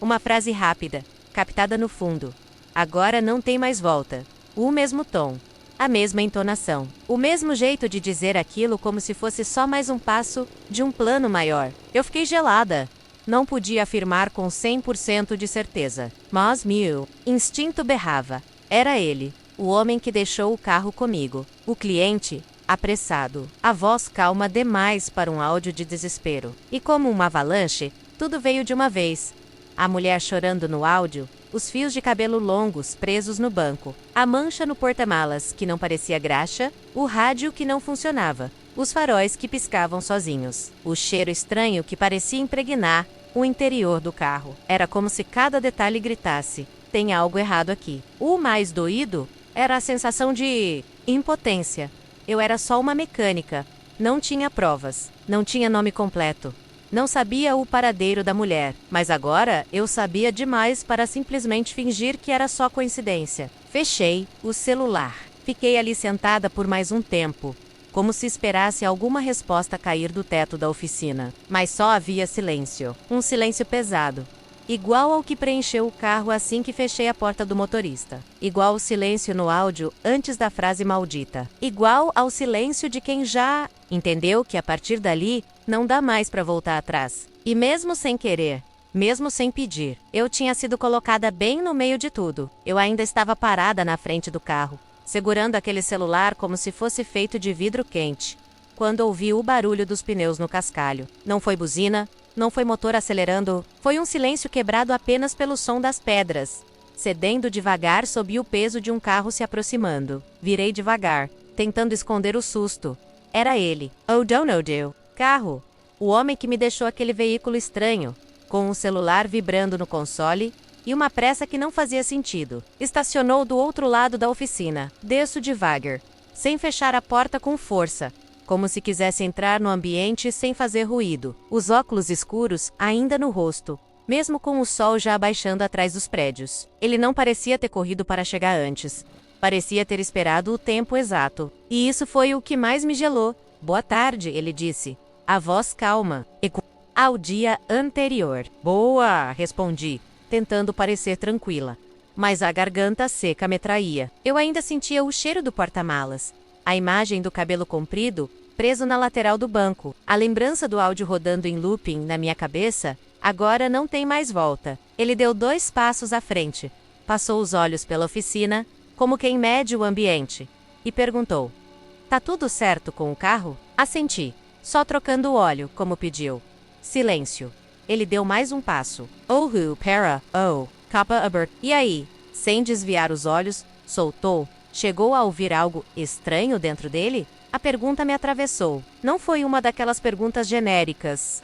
uma frase rápida, captada no fundo. Agora não tem mais volta. O mesmo tom, a mesma entonação, o mesmo jeito de dizer aquilo como se fosse só mais um passo de um plano maior. Eu fiquei gelada. Não podia afirmar com 100% de certeza. Mas meu instinto berrava. Era ele, o homem que deixou o carro comigo. O cliente, apressado. A voz calma demais para um áudio de desespero. E como uma avalanche, tudo veio de uma vez. A mulher chorando no áudio, os fios de cabelo longos presos no banco, a mancha no porta-malas que não parecia graxa, o rádio que não funcionava, os faróis que piscavam sozinhos, o cheiro estranho que parecia impregnar o interior do carro. Era como se cada detalhe gritasse: tem algo errado aqui. O mais doído era a sensação de impotência. Eu era só uma mecânica. Não tinha provas. Não tinha nome completo. Não sabia o paradeiro da mulher. Mas agora eu sabia demais para simplesmente fingir que era só coincidência. Fechei o celular. Fiquei ali sentada por mais um tempo, como se esperasse alguma resposta cair do teto da oficina. Mas só havia silêncio. Um silêncio pesado. Igual ao que preencheu o carro assim que fechei a porta do motorista. Igual ao silêncio no áudio antes da frase maldita. Igual ao silêncio de quem já entendeu que a partir dali não dá mais para voltar atrás. E mesmo sem querer, mesmo sem pedir, eu tinha sido colocada bem no meio de tudo. Eu ainda estava parada na frente do carro, segurando aquele celular como se fosse feito de vidro quente, quando ouvi o barulho dos pneus no cascalho. Não foi buzina, não foi motor acelerando, foi um silêncio quebrado apenas pelo som das pedras, cedendo devagar sob o peso de um carro se aproximando. Virei devagar, tentando esconder o susto. Era ele, o Donald, carro, o homem que me deixou aquele veículo estranho, com um celular vibrando no console e uma pressa que não fazia sentido. Estacionou do outro lado da oficina. Desço devagar, sem fechar a porta com força, como se quisesse entrar no ambiente sem fazer ruído. Os óculos escuros ainda no rosto, mesmo com o sol já abaixando atrás dos prédios. Ele não parecia ter corrido para chegar antes. Parecia ter esperado o tempo exato. E isso foi o que mais me gelou. Boa tarde, ele disse. A voz calma. ao dia anterior. Boa, respondi, tentando parecer tranquila. Mas a garganta seca me traía. Eu ainda sentia o cheiro do porta-malas, a imagem do cabelo comprido preso na lateral do banco, a lembrança do áudio rodando em looping na minha cabeça. Agora não tem mais volta. Ele deu 2 passos à frente, passou os olhos pela oficina, como quem mede o ambiente, e perguntou: tá tudo certo com o carro? Assenti, só trocando o óleo, como pediu. Silêncio. Ele deu mais um passo. Pera, capa aber. E aí? Sem desviar os olhos, soltou. Chegou a ouvir algo estranho dentro dele? A pergunta me atravessou. Não foi uma daquelas perguntas genéricas.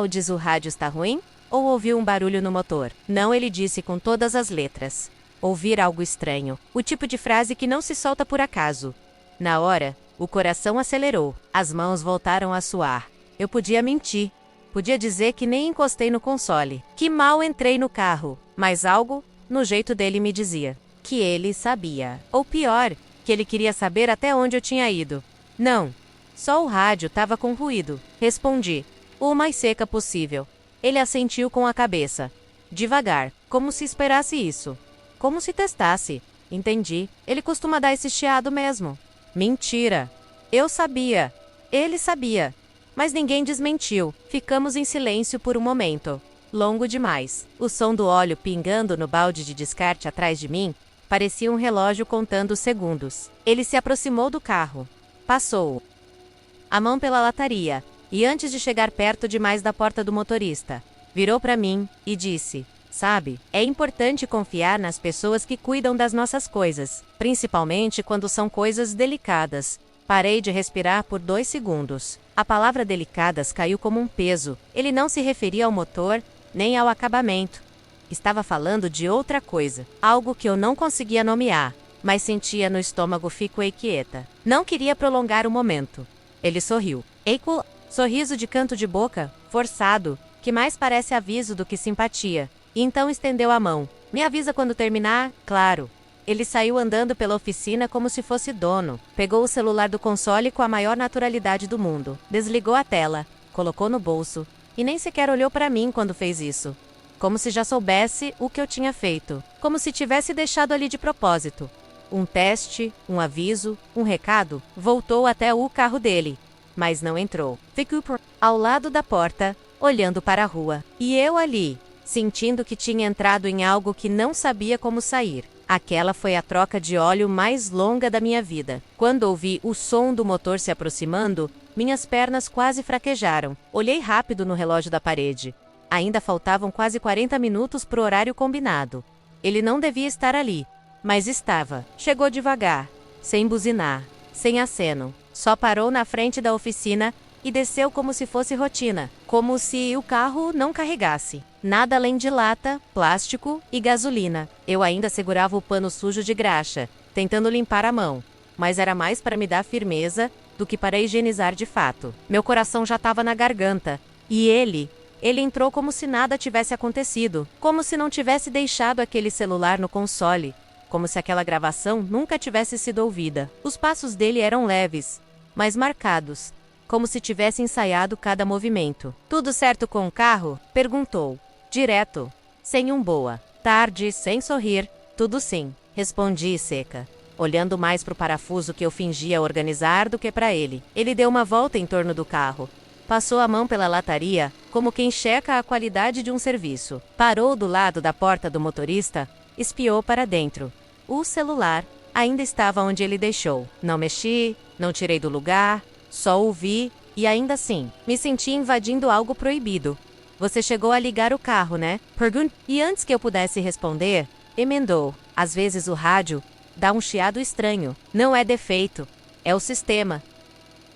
Diz o rádio está ruim? Ou ouviu um barulho no motor? Não, ele disse com todas as letras. Ouvir algo estranho. O tipo de frase que não se solta por acaso. Na hora, o coração acelerou. As mãos voltaram a suar. Eu podia mentir. Podia dizer que nem encostei no console. Que mal entrei no carro. Mas algo, no jeito dele, me dizia que ele sabia. Ou pior, que ele queria saber até onde eu tinha ido. Não. Só o rádio estava com ruído. Respondi, o mais seca possível. Ele assentiu com a cabeça. Devagar, como se esperasse isso. Como se testasse. Entendi. Ele costuma dar esse chiado mesmo. Mentira. Eu sabia. Ele sabia. Mas ninguém desmentiu. Ficamos em silêncio por um momento. Longo demais. O som do óleo pingando no balde de descarte atrás de mim parecia um relógio contando os segundos. Ele se aproximou do carro. Passou a mão pela lataria, e antes de chegar perto demais da porta do motorista, virou para mim e disse: sabe, é importante confiar nas pessoas que cuidam das nossas coisas, principalmente quando são coisas delicadas. Parei de respirar por 2 segundos. A palavra delicadas caiu como um peso. Ele não se referia ao motor, nem ao acabamento. Estava falando de outra coisa, algo que eu não conseguia nomear, mas sentia no estômago fico e quieta. Não queria prolongar o momento. Ele sorriu. Sorriso de canto de boca, forçado, que mais parece aviso do que simpatia. E então estendeu a mão. Me avisa quando terminar? Claro. Ele saiu andando pela oficina como se fosse dono. Pegou o celular do console com a maior naturalidade do mundo. Desligou a tela, colocou no bolso, e nem sequer olhou para mim quando fez isso. Como se já soubesse o que eu tinha feito. Como se tivesse deixado ali de propósito. Um teste, um aviso, um recado. Voltou até o carro dele, mas não entrou. Ficou ao lado da porta, olhando para a rua. E eu ali, sentindo que tinha entrado em algo que não sabia como sair. Aquela foi a troca de óleo mais longa da minha vida. Quando ouvi o som do motor se aproximando, minhas pernas quase fraquejaram. Olhei rápido no relógio da parede. Ainda faltavam quase 40 minutos pro horário combinado. Ele não devia estar ali, mas estava. Chegou devagar, sem buzinar, sem aceno. Só parou na frente da oficina e desceu como se fosse rotina, como se o carro não carregasse nada além de lata, plástico e gasolina. Eu ainda segurava o pano sujo de graxa, tentando limpar a mão, mas era mais para me dar firmeza do que para higienizar de fato. Meu coração já estava na garganta, e ele entrou como se nada tivesse acontecido, como se não tivesse deixado aquele celular no console, como se aquela gravação nunca tivesse sido ouvida. Os passos dele eram leves, mas marcados, como se tivesse ensaiado cada movimento. Tudo certo com o carro? Perguntou. Direto, sem um boa tarde, sem sorrir. Tudo sim, respondi seca, olhando mais para o parafuso que eu fingia organizar do que para ele. Ele deu uma volta em torno do carro. Passou a mão pela lataria, como quem checa a qualidade de um serviço. Parou do lado da porta do motorista, espiou para dentro. O celular ainda estava onde ele deixou. Não mexi, não tirei do lugar, só ouvi, e ainda assim, me senti invadindo algo proibido. Você chegou a ligar o carro, né? E antes que eu pudesse responder, emendou. Às vezes o rádio dá um chiado estranho. Não é defeito, é o sistema.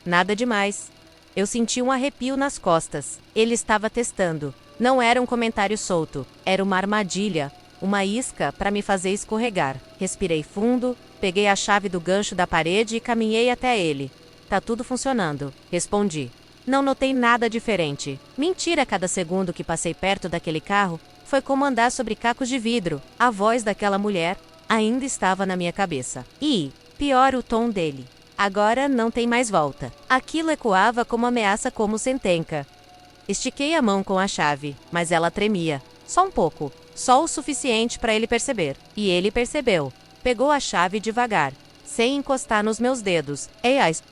Nada demais. Eu senti um arrepio nas costas. Ele estava testando. Não era um comentário solto. Era uma armadilha. Uma isca para me fazer escorregar. Respirei fundo, peguei a chave do gancho da parede e caminhei até ele. Tá tudo funcionando, respondi. Não notei nada diferente. Mentira, cada segundo que passei perto daquele carro foi como andar sobre cacos de vidro. A voz daquela mulher ainda estava na minha cabeça. E, pior, o tom dele. Agora não tem mais volta. Aquilo ecoava como ameaça, como sentenca. Estiquei a mão com a chave, mas ela tremia. Só um pouco. Só o suficiente para ele perceber. E ele percebeu. Pegou a chave devagar, sem encostar nos meus dedos.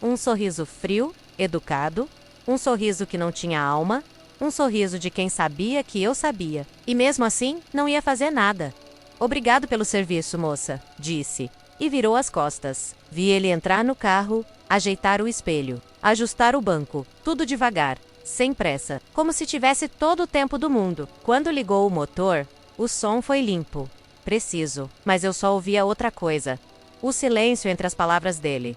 Um sorriso frio, educado, um sorriso que não tinha alma, um sorriso de quem sabia que eu sabia. E mesmo assim, não ia fazer nada. Obrigado pelo serviço, moça, disse, e virou as costas. Vi ele entrar no carro, ajeitar o espelho, ajustar o banco, tudo devagar, sem pressa, como se tivesse todo o tempo do mundo. Quando ligou o motor, o som foi limpo, preciso, mas eu só ouvia outra coisa. O silêncio entre as palavras dele.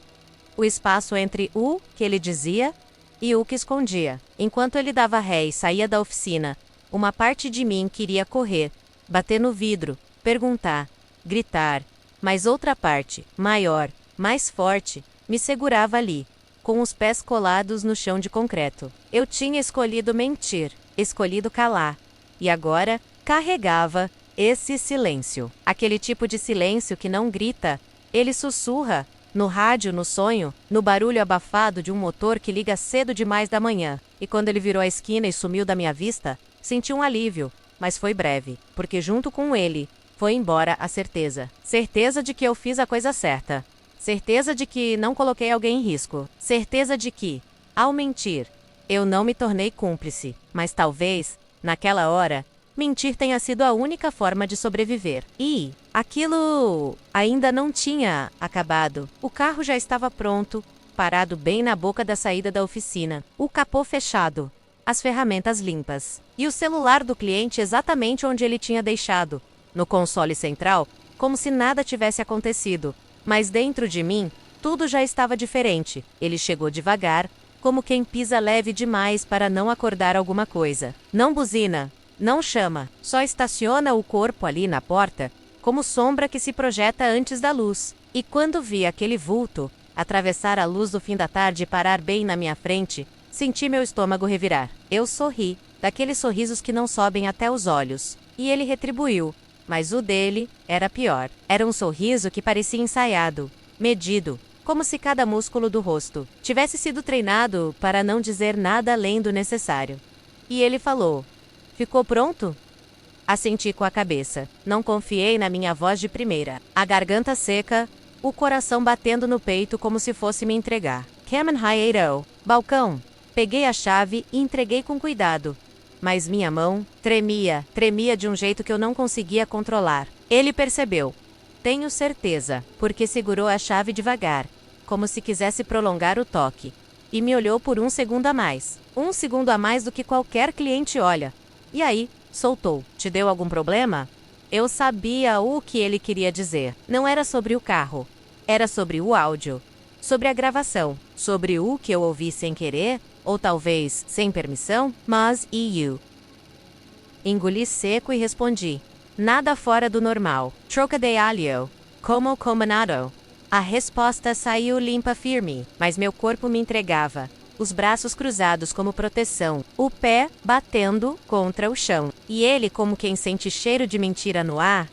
O espaço entre o que ele dizia e o que escondia. Enquanto ele dava ré e saía da oficina, uma parte de mim queria correr, bater no vidro, perguntar, gritar, mas outra parte, maior, mais forte, me segurava ali, com os pés colados no chão de concreto. Eu tinha escolhido mentir, escolhido calar, e agora carregava esse silêncio. Aquele tipo de silêncio que não grita, ele sussurra, no rádio, no sonho, no barulho abafado de um motor que liga cedo demais da manhã. E quando ele virou a esquina e sumiu da minha vista, senti um alívio, mas foi breve, porque junto com ele, foi embora a certeza. Certeza de que eu fiz a coisa certa. Certeza de que não coloquei alguém em risco. Certeza de que, ao mentir, eu não me tornei cúmplice. Mas talvez, naquela hora, mentir tenha sido a única forma de sobreviver. E aquilo ainda não tinha acabado. O carro já estava pronto, parado bem na boca da saída da oficina. O capô fechado, as ferramentas limpas. E o celular do cliente exatamente onde ele tinha deixado, no console central, como se nada tivesse acontecido. Mas dentro de mim, tudo já estava diferente. Ele chegou devagar, como quem pisa leve demais para não acordar alguma coisa. Não buzina, não chama, só estaciona o corpo ali na porta, como sombra que se projeta antes da luz. E quando vi aquele vulto atravessar a luz do fim da tarde e parar bem na minha frente, senti meu estômago revirar. Eu sorri, daqueles sorrisos que não sobem até os olhos. E ele retribuiu. Mas o dele era pior. Era um sorriso que parecia ensaiado, medido, como se cada músculo do rosto tivesse sido treinado para não dizer nada além do necessário. E ele falou: "Ficou pronto?" Assenti com a cabeça. Não confiei na minha voz de primeira. A garganta seca, o coração batendo no peito como se fosse me entregar. Kamen Haeiro, balcão. Peguei a chave e entreguei com cuidado. Mas minha mão tremia de um jeito que eu não conseguia controlar. Ele percebeu. Tenho certeza, porque segurou a chave devagar, como se quisesse prolongar o toque. E me olhou por um segundo a mais. Um segundo a mais do que qualquer cliente olha. E aí, soltou. Te deu algum problema? Eu sabia o que ele queria dizer. Não era sobre o carro. Era sobre o áudio. Sobre a gravação. Sobre o que eu ouvi sem querer, ou talvez sem permissão, mas e you? Engoli seco e respondi. Nada fora do normal. Troca de alho. Como combinado. A resposta saiu limpa firme, mas meu corpo me entregava. Os braços cruzados como proteção, o pé batendo contra o chão. E ele, como quem sente cheiro de mentira no ar,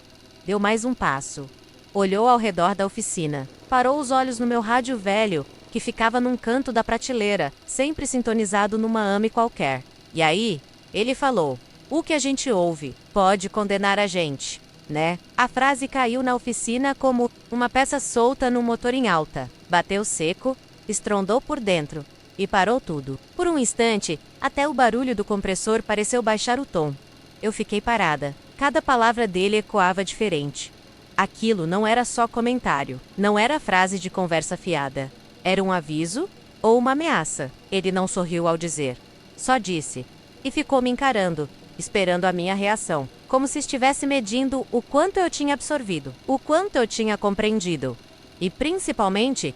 deu mais um passo. Olhou ao redor da oficina. Parou os olhos no meu rádio velho, que ficava num canto da prateleira, sempre sintonizado numa AME qualquer. E aí, ele falou: "O que a gente ouve pode condenar a gente, né?" A frase caiu na oficina como uma peça solta num motor em alta. Bateu seco, estrondou por dentro e parou tudo. Por um instante, até o barulho do compressor pareceu baixar o tom. Eu fiquei parada. Cada palavra dele ecoava diferente. Aquilo não era só comentário, não era frase de conversa fiada. Era um aviso ou uma ameaça. Ele não sorriu ao dizer. Só disse. E ficou me encarando, esperando a minha reação. Como se estivesse medindo o quanto eu tinha absorvido, o quanto eu tinha compreendido. E principalmente,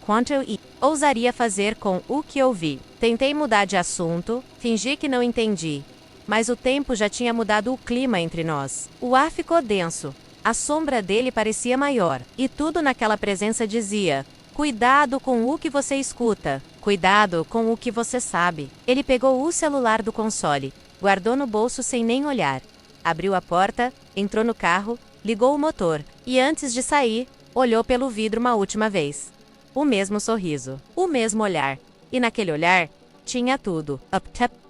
quanto eu ousaria fazer com o que ouvi. Tentei mudar de assunto, fingi que não entendi. Mas o tempo já tinha mudado o clima entre nós. O ar ficou denso. A sombra dele parecia maior. E tudo naquela presença dizia: cuidado com o que você escuta. Cuidado com o que você sabe. Ele pegou o celular do console, guardou no bolso sem nem olhar. Abriu a porta, entrou no carro, ligou o motor. E antes de sair, olhou pelo vidro uma última vez. O mesmo sorriso. O mesmo olhar. E naquele olhar, Tinha tudo.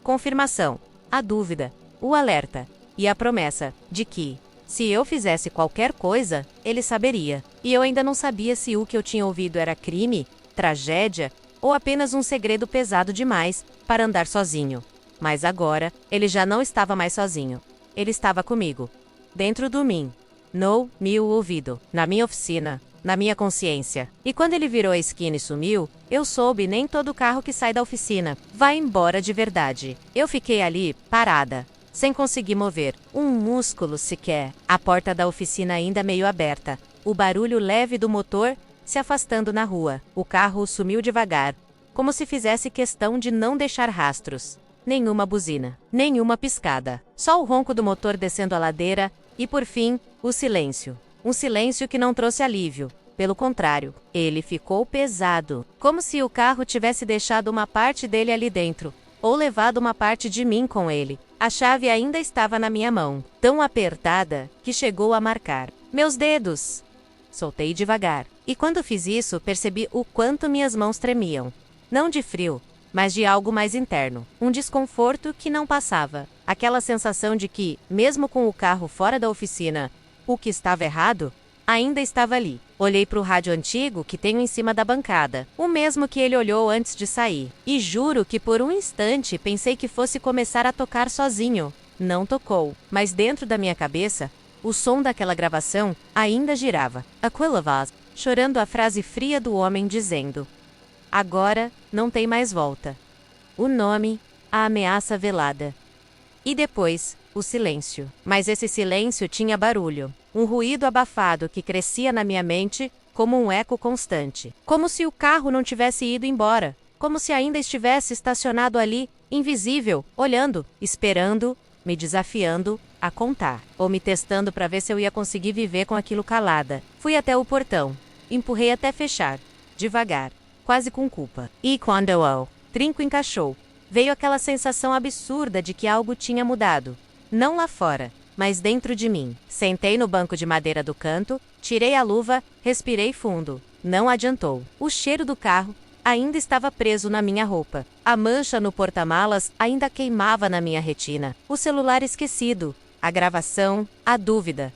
Confirmação, a dúvida, o alerta e a promessa de que, se eu fizesse qualquer coisa, ele saberia. E eu ainda não sabia se o que eu tinha ouvido era crime, tragédia ou apenas um segredo pesado demais para andar sozinho. Mas agora, ele já não estava mais sozinho. Ele estava comigo. Dentro do mim. No meu ouvido. Na minha oficina. Na minha consciência. E quando ele virou a esquina e sumiu, eu soube nem todo carro que sai da oficina vai embora de verdade. Eu fiquei ali, parada, sem conseguir mover um músculo sequer. A porta da oficina ainda meio aberta. O barulho leve do motor se afastando na rua. O carro sumiu devagar, como se fizesse questão de não deixar rastros. Nenhuma buzina, nenhuma piscada. Só o ronco do motor descendo a ladeira e, por fim, o silêncio. Um silêncio que não trouxe alívio. Pelo contrário, ele ficou pesado, como se o carro tivesse deixado uma parte dele ali dentro, ou levado uma parte de mim com ele. A chave ainda estava na minha mão, tão apertada que chegou a marcar meus dedos. Soltei devagar, e quando fiz isso, percebi o quanto minhas mãos tremiam. Não de frio, mas de algo mais interno. Um desconforto que não passava. Aquela sensação de que, mesmo com o carro fora da oficina, o que estava errado ainda estava ali. Olhei para o rádio antigo que tenho em cima da bancada, o mesmo que ele olhou antes de sair. E juro que por um instante pensei que fosse começar a tocar sozinho. Não tocou, mas dentro da minha cabeça, o som daquela gravação ainda girava. Aquela voz, chorando a frase fria do homem dizendo: agora não tem mais volta. O nome, a ameaça velada. E depois, o silêncio. Mas esse silêncio tinha barulho. Um ruído abafado que crescia na minha mente como um eco constante. Como se o carro não tivesse ido embora. Como se ainda estivesse estacionado ali, invisível, olhando, esperando, me desafiando a contar. Ou me testando para ver se eu ia conseguir viver com aquilo calada. Fui até o portão. Empurrei até fechar. Devagar. Quase com culpa. E quando o trinco encaixou, veio aquela sensação absurda de que algo tinha mudado. Não lá fora, mas dentro de mim. Sentei no banco de madeira do canto, tirei a luva, respirei fundo. Não adiantou. O cheiro do carro ainda estava preso na minha roupa. A mancha no porta-malas ainda queimava na minha retina. O celular esquecido, a gravação, a dúvida.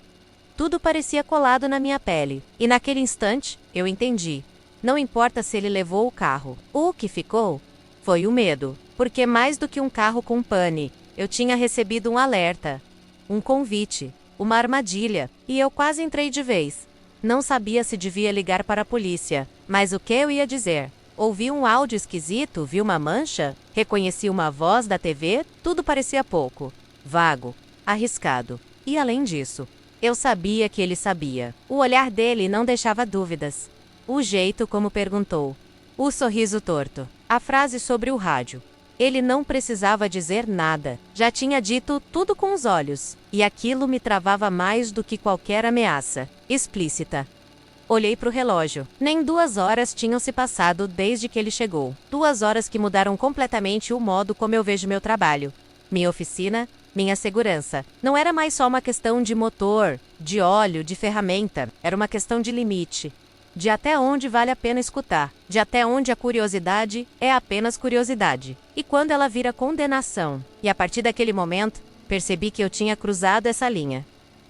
Tudo parecia colado na minha pele. E naquele instante, eu entendi. Não importa se ele levou o carro. O que ficou foi o medo. Porque mais do que um carro com pane, eu tinha recebido um alerta, um convite, uma armadilha, e eu quase entrei de vez. Não sabia se devia ligar para a polícia, mas o que eu ia dizer? Ouvi um áudio esquisito, vi uma mancha, reconheci uma voz da TV, tudo parecia pouco, vago, arriscado. E além disso, eu sabia que ele sabia. O olhar dele não deixava dúvidas. O jeito como perguntou, o sorriso torto, a frase sobre o rádio. Ele não precisava dizer nada. Já tinha dito tudo com os olhos. E aquilo me travava mais do que qualquer ameaça explícita. Olhei para o relógio. Nem 2 horas tinham se passado desde que ele chegou. 2 horas que mudaram completamente o modo como eu vejo meu trabalho. Minha oficina, minha segurança. Não era mais só uma questão de motor, de óleo, de ferramenta. Era uma questão de limite. De até onde vale a pena escutar, de até onde a curiosidade é apenas curiosidade. E quando ela vira condenação, e a partir daquele momento, percebi que eu tinha cruzado essa linha.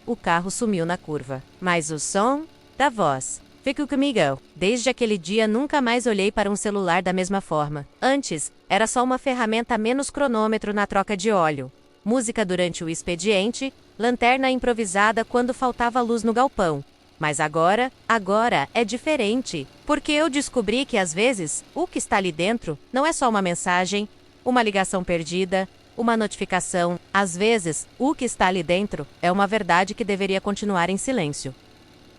O carro sumiu na curva, mas o som da voz ficou comigo. Desde aquele dia nunca mais olhei para um celular da mesma forma. Antes, era só uma ferramenta menos cronômetro na troca de óleo, música durante o expediente, lanterna improvisada quando faltava luz no galpão. Mas agora é diferente, porque eu descobri que às vezes o que está ali dentro não é só uma mensagem, uma ligação perdida, uma notificação. Às vezes, o que está ali dentro é uma verdade que deveria continuar em silêncio.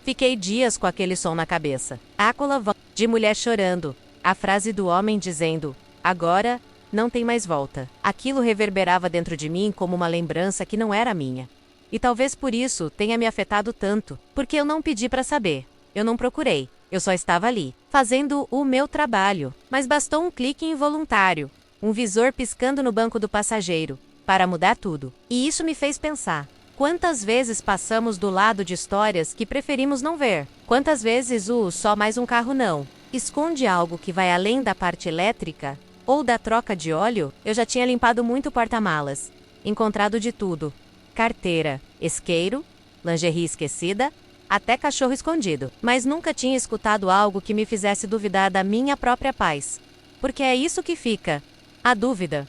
Fiquei dias com aquele som na cabeça. Aquela voz de mulher chorando, a frase do homem dizendo, agora não tem mais volta. Aquilo reverberava dentro de mim como uma lembrança que não era minha. E talvez por isso tenha me afetado tanto, porque eu não pedi para saber, eu não procurei, eu só estava ali, fazendo o meu trabalho. Mas bastou um clique involuntário, um visor piscando no banco do passageiro, para mudar tudo. E isso me fez pensar, quantas vezes passamos do lado de histórias que preferimos não ver? Quantas vezes o só mais um carro não esconde algo que vai além da parte elétrica, Ou da troca de óleo, eu já tinha limpado muito porta-malas. Encontrado de tudo. Carteira, isqueiro, lingerie esquecida, até cachorro escondido. Mas nunca tinha escutado algo que me fizesse duvidar da minha própria paz. Porque é isso que fica. A dúvida.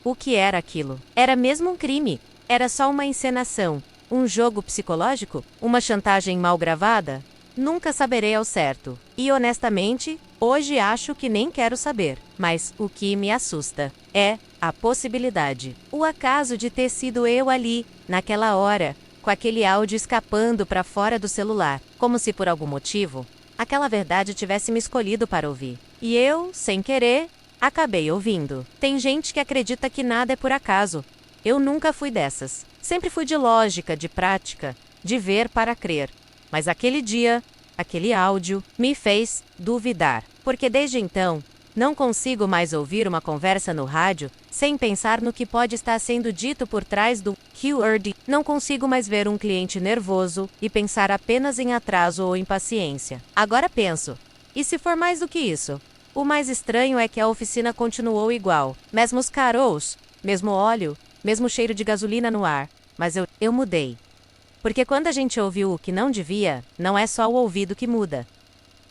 O que era aquilo? Era mesmo um crime? Era só uma encenação? Um jogo psicológico? Uma chantagem mal gravada? Nunca saberei ao certo. E honestamente, hoje acho que nem quero saber. Mas o que me assusta é a possibilidade. O acaso de ter sido eu ali, naquela hora, com aquele áudio escapando para fora do celular, como se por algum motivo, aquela verdade tivesse me escolhido para ouvir. E eu, sem querer, acabei ouvindo. Tem gente que acredita que nada é por acaso. Eu nunca fui dessas. Sempre fui de lógica, de prática, de ver para crer. Mas aquele dia, aquele áudio, me fez duvidar. Porque desde então, não consigo mais ouvir uma conversa no rádio sem pensar no que pode estar sendo dito por trás do keyword. Não consigo mais ver um cliente nervoso e pensar apenas em atraso ou impaciência. Agora penso, e se for mais do que isso? O mais estranho é que a oficina continuou igual. Mesmos carols, mesmo óleo, mesmo cheiro de gasolina no ar. Mas eu mudei. Porque quando a gente ouviu o que não devia, não é só o ouvido que muda.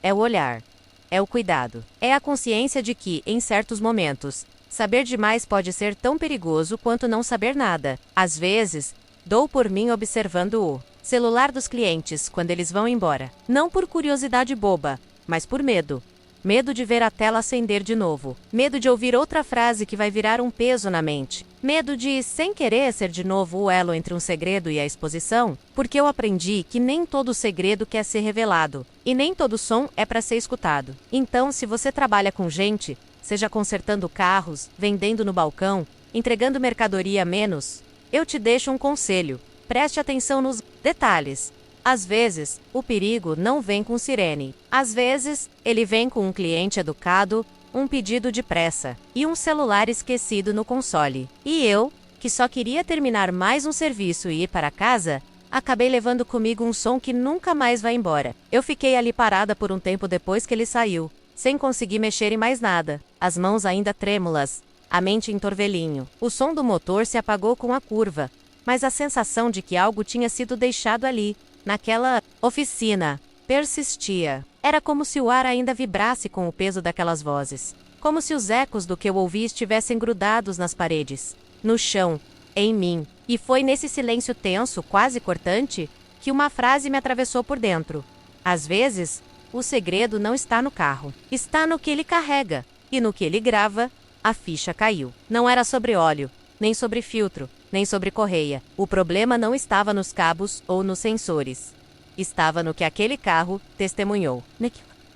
É o olhar. É o cuidado. É a consciência de que, em certos momentos, saber demais pode ser tão perigoso quanto não saber nada. Às vezes, dou por mim observando o celular dos clientes quando eles vão embora. Não por curiosidade boba, mas por medo. Medo de ver a tela acender de novo. Medo de ouvir outra frase que vai virar um peso na mente. Medo de, sem querer, ser de novo o elo entre um segredo e a exposição, porque eu aprendi que nem todo segredo quer ser revelado, e nem todo som é para ser escutado. Então, se você trabalha com gente, seja consertando carros, vendendo no balcão, entregando mercadoria a menos, eu te deixo um conselho. Preste atenção nos detalhes. Às vezes, o perigo não vem com sirene. Às vezes, ele vem com um cliente educado, um pedido de pressa e um celular esquecido no console. E eu, que só queria terminar mais um serviço e ir para casa, acabei levando comigo um som que nunca mais vai embora. Eu fiquei ali parada por um tempo depois que ele saiu, sem conseguir mexer em mais nada, as mãos ainda trêmulas, a mente em torvelinho. O som do motor se apagou com a curva, mas a sensação de que algo tinha sido deixado ali, naquela oficina, persistia. Era como se o ar ainda vibrasse com o peso daquelas vozes. Como se os ecos do que eu ouvi estivessem grudados nas paredes, no chão, em mim. E foi nesse silêncio tenso, quase cortante, que uma frase me atravessou por dentro. Às vezes, o segredo não está no carro. Está no que ele carrega. E no que ele grava, a ficha caiu. Não era sobre óleo, nem sobre filtro, nem sobre correia. O problema não estava nos cabos ou nos sensores. Estava no que aquele carro testemunhou.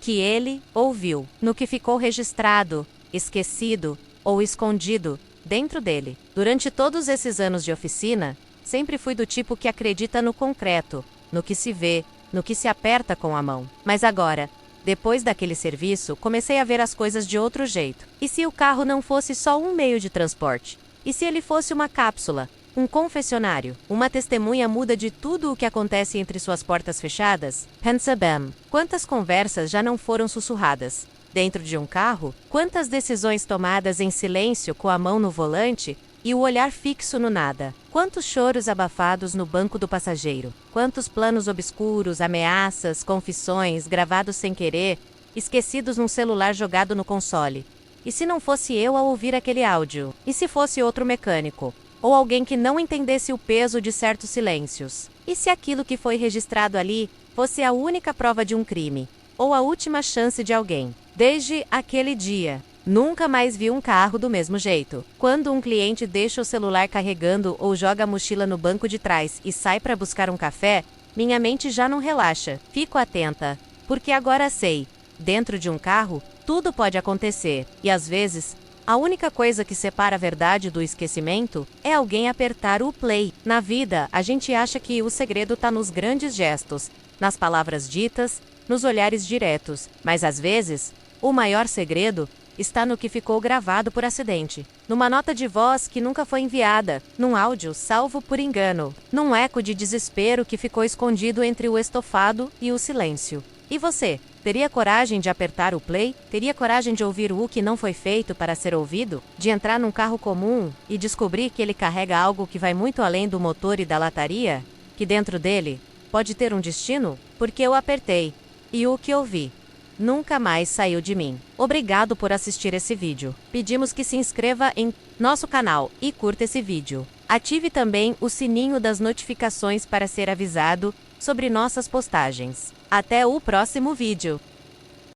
Que ele ouviu. No que ficou registrado, esquecido ou escondido dentro dele. Durante todos esses anos de oficina, sempre fui do tipo que acredita no concreto, no que se vê, no que se aperta com a mão. Mas agora, depois daquele serviço, comecei a ver as coisas de outro jeito. E se o carro não fosse só um meio de transporte? E se ele fosse uma cápsula, um confessionário, uma testemunha muda de tudo o que acontece entre suas portas fechadas? Pensa bem, quantas conversas já não foram sussurradas? Dentro de um carro, quantas decisões tomadas em silêncio com a mão no volante e o olhar fixo no nada? Quantos choros abafados no banco do passageiro? Quantos planos obscuros, ameaças, confissões, gravados sem querer, esquecidos num celular jogado no console? E se não fosse eu a ouvir aquele áudio? E se fosse outro mecânico? Ou alguém que não entendesse o peso de certos silêncios? E se aquilo que foi registrado ali fosse a única prova de um crime? Ou a última chance de alguém? Desde aquele dia, nunca mais vi um carro do mesmo jeito. Quando um cliente deixa o celular carregando ou joga a mochila no banco de trás e sai para buscar um café, minha mente já não relaxa. Fico atenta, porque agora sei, dentro de um carro, tudo pode acontecer, e às vezes, a única coisa que separa a verdade do esquecimento é alguém apertar o play. Na vida, a gente acha que o segredo está nos grandes gestos, nas palavras ditas, nos olhares diretos, mas às vezes, o maior segredo está no que ficou gravado por acidente, numa nota de voz que nunca foi enviada, num áudio salvo por engano, num eco de desespero que ficou escondido entre o estofado e o silêncio. E você? Teria coragem de apertar o play? Teria coragem de ouvir o que não foi feito para ser ouvido? De entrar num carro comum e descobrir que ele carrega algo que vai muito além do motor e da lataria? Que dentro dele pode ter um destino? Porque eu apertei. E o que ouvi nunca mais saiu de mim. Obrigado por assistir esse vídeo. Pedimos que se inscreva em nosso canal e curta esse vídeo. Ative também o sininho das notificações para ser avisado sobre nossas postagens. Até o próximo vídeo!